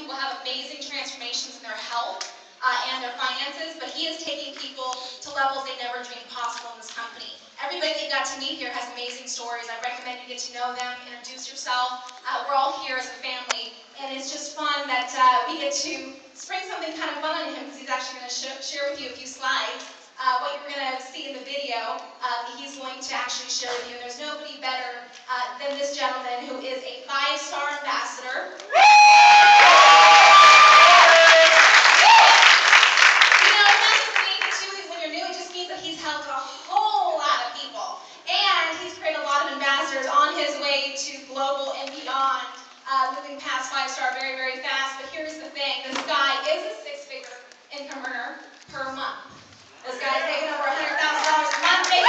people have amazing transformations in their health and their finances, but he is taking people to levels they never dreamed possible in this company. Everybody that you got to meet here has amazing stories. I recommend you get to know them, introduce yourself. We're all here as a family, and it's just fun that we get to spring something kind of fun on him, because he's actually going to share with you a few slides. What you're going to see in the video, he's going to actually share with you. And there's nobody better than this gentleman, who is a 5-star ambassador. On his way to global and beyond, moving past 5-star very, very fast. But here's the thing, this guy is a 6-figure income earner per month. This guy's making over $100,000 a month, making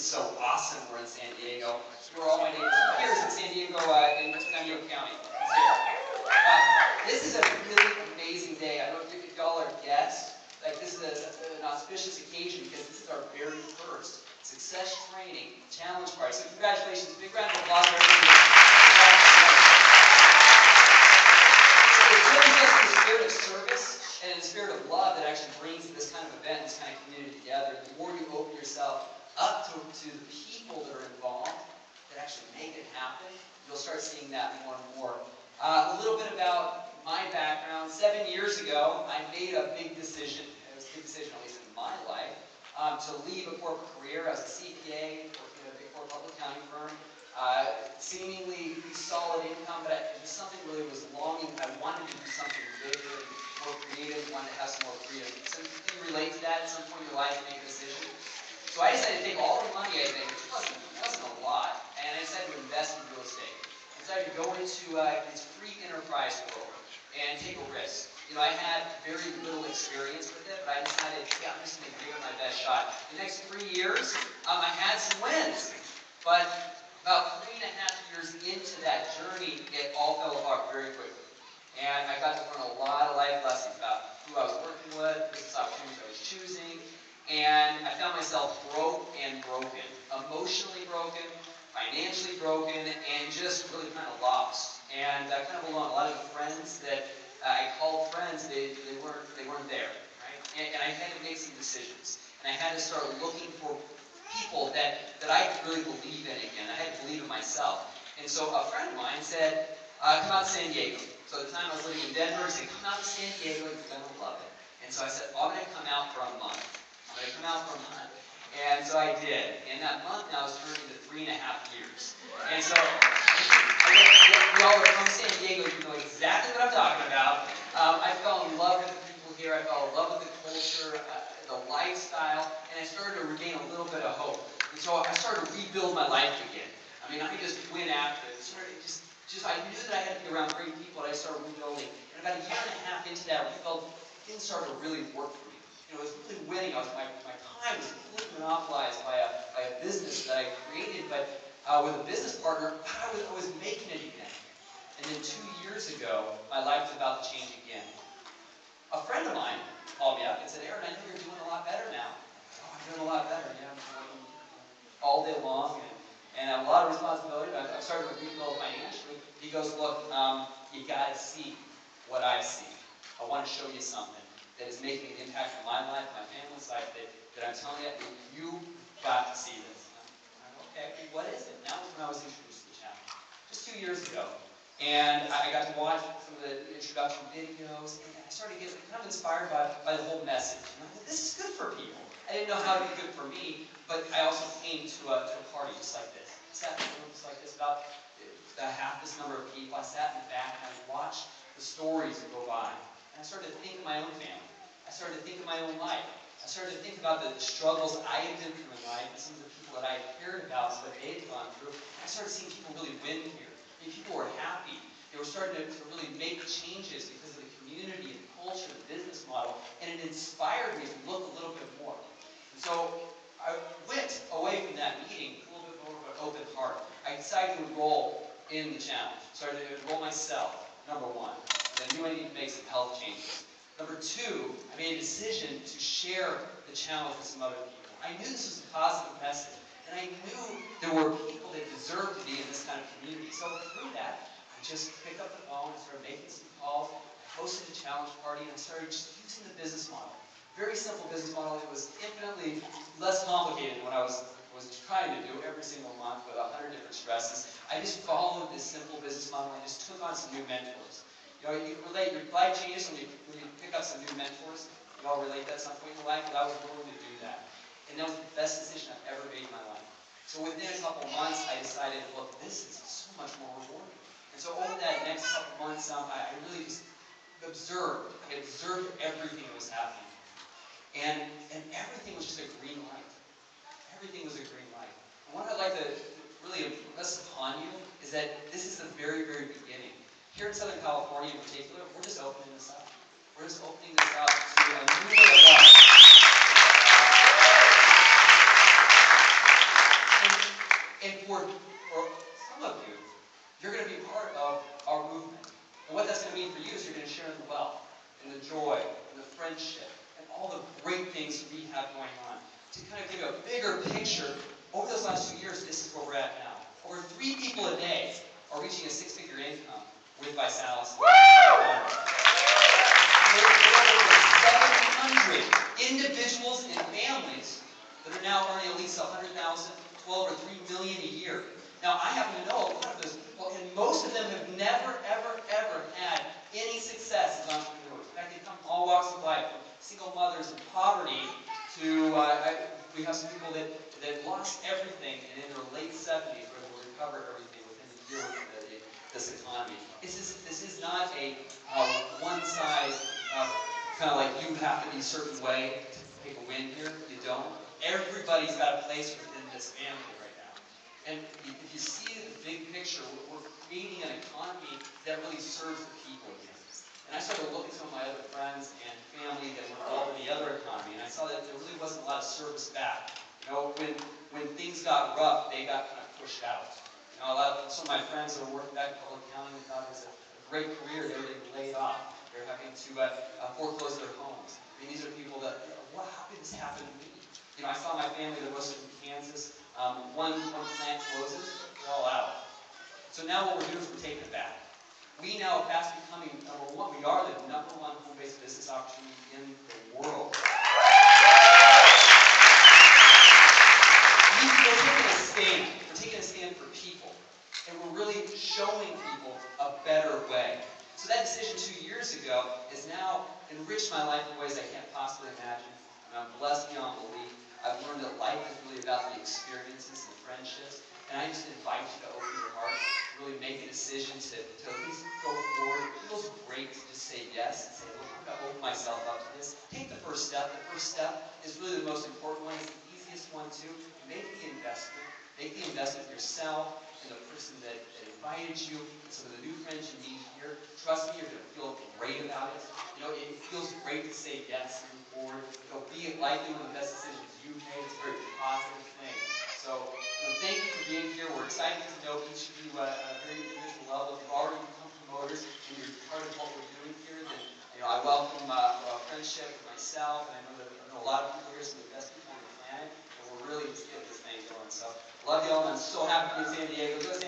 so awesome we're in San Diego. We're all my neighbors. Who here is in San Diego in Escondido County? This is a really amazing day. I don't know if y'all are guests. Like, this is an auspicious occasion because this is our very first success training challenge party. So congratulations. Big round of applause for everybody. It's really just the spirit of service and the spirit of love that actually brings this kind of event, this kind of community together. The more you open yourself up to the people that are involved, that actually make it happen, you'll start seeing that more and more. A little bit about my background. 7 years ago, I made a big decision. It was a big decision, at least in my life, to leave a corporate career as a CPA, working at a big four public accounting firm. Seemingly solid income, but just something really was longing. I wanted to do something bigger, more creative, wanted to have some more freedom. So can you relate to that at some point in your life and make a decision? So I decided to take all the money I made, which wasn't a lot, and I decided to invest in real estate. I decided to go into this free enterprise world and take a risk. You know, I had very little experience with it, but I decided, yeah, I'm just going to give it my best shot. The next 3 years, I had some wins, but about 3.5 years into that journey, it all fell apart very quickly. And I got to learn a lot of life lessons about who I was working with, business opportunities I was choosing. And I found myself broke and broken, emotionally broken, financially broken, and just really kind of lost. And kind of alone. A lot of the friends that I called friends, they weren't there, right? And I had to make some decisions, and I had to start looking for people that I could really believe in again. I had to believe in myself. And so a friend of mine said, "Come out to San Diego." So at the time I was living in Denver. He said, "Come out to San Diego, you're gonna love it." And so I said, "I'm gonna come out for a month. I'm going to come out for a month." And so I did. And that month now has turned into 3.5 years. And so, we all are from San Diego, you know exactly what I'm talking about. I fell in love with the people here. I fell in love with the culture, the lifestyle, and I started to regain a little bit of hope. And so I started to rebuild my life again. I mean, I just went after it. I knew that I had to be around great people, and I started rebuilding. And about 1.5 years into that rebuild, things started to really work for me. You know, it was really winning. My time was completely monopolized by a business that I created, but with a business partner, I was making it again. And then 2 years ago, my life was about to change again. A friend of mine called me up and said, "Aaron, I know you're doing a lot better now." "Oh, I'm doing a lot better, yeah. I'm working all day long and I have a lot of responsibility. I'm starting to rebuild financially." He goes, "Look, you got to see what I see. I want to show you something that is making an impact on my life, my family's life, that I'm telling you, you got to see this." I'm like, "Okay, what is it?" Now is when I was introduced to the challenge, just 2 years ago. And I got to watch some of the introduction videos, and I started getting kind of inspired by the whole message. And I thought, this is good for people. I didn't know how it would be good for me, but I also came to a party just like this. I sat in a room just like this, about half this number of people. I sat in the back and I watched the stories that go by. And I started to think of my own family. I started to think of my own life. I started to think about the struggles I had been through in life and some of the people that I had cared about, what they had gone through. And I started seeing people really win here. And people were happy. They were starting to really make changes because of the community and the culture, the business model. And it inspired me to look a little bit more. And so I went away from that meeting decided to enroll in the challenge. Started to enroll myself, number one. I knew I needed to make some health changes. Number two, I made a decision to share the challenge with some other people. I knew this was a positive message, and I knew there were people that deserved to be in this kind of community. So through that, I just picked up the phone and started making some calls. I hosted a challenge party, and I started just using the business model. Very simple business model. It was infinitely less complicated than what I was trying to do every single month with 100 different stresses. I just followed this simple business model and I just took on some new mentors. You know, you relate, your life changes when you pick up some new mentors. You all relate that at some point in your life, but I was willing to do that. And that was the best decision I've ever made in my life. So within a couple months, I decided, look, this is so much more rewarding. And so over that next couple months, I really just observed. I observed everything that was happening. And everything was just a green light. Everything was a green light. And what I'd like to really impress upon you is that this is the very, very beginning. Here in Southern California in particular, we're just opening this up. We're just opening this up to a new way of life. And for some of you, you're going to be part of our movement. And what that's going to mean for you is you're going to share in the wealth, and the joy, and the friendship, and all the great things we have going on. To kind of give you a bigger picture, over those last 2 years, this is where we're at now. Over 3 people a day are reaching a 6-figure income with Visalis. There are over 700 individuals and families that are now earning at least $100,000, $12 or $3 million a year. Now, I happen to know a lot of those people, and most of them have never, ever, ever had any success as entrepreneurs. In fact, they come from all walks of life, from single mothers in poverty to, we have some people that lost everything, and in their late 70s were able to recover everything within a year of this economy. This is not a one size, kind of like you have to be a certain way to take a win here. You don't. Everybody's got a place within this family right now. And if you see the big picture, we're creating an economy that really serves the people again. And I started looking at some of my other friends and family that were involved in the other economy, and I saw that there really wasn't a lot of service back. You know, when things got rough, they got kind of pushed out. You know, some of my friends that were working back in public accounting and thought it was a great career, they were getting laid off. They're having to foreclose their homes. I mean, these are people that, how could this happen to me? You know, I saw my family that was in Kansas. One plant closes, they're all out. So now what we're doing is we're taking it back. We now, past becoming number one, we are the number one home-based business opportunity in the world. We're taking a stand. We're taking a stand for people. And we're really showing people a better way. So that decision 2 years ago has now enriched my life in ways I can't possibly imagine. And I'm blessed beyond belief. I've learned that life is really about the experiences and friendships. And I just invite you to open your heart, really make a decision to at least go forward. It feels great to just say yes and say, look, I'm going to open myself up to this. Take the first step. The first step is really the most important one. It's the easiest one too. Make the investment. Make the investment in yourself and the person that invited you, and some of the new friends you meet here. Trust me, you're going to feel great about it. You know, it feels great to say yes and move forward. It'll be likely one of the best decisions you've made. It's a very positive thing. So, thank you for being here. We're excited to know each of you at a very individual level. If you've already become promoters and you're part of what we're doing here, then I welcome friendship with myself, and I know a lot of people here, some of the best people on the planet, and we're really just getting this thing going. So, love you all, and I'm so happy to be in San Diego.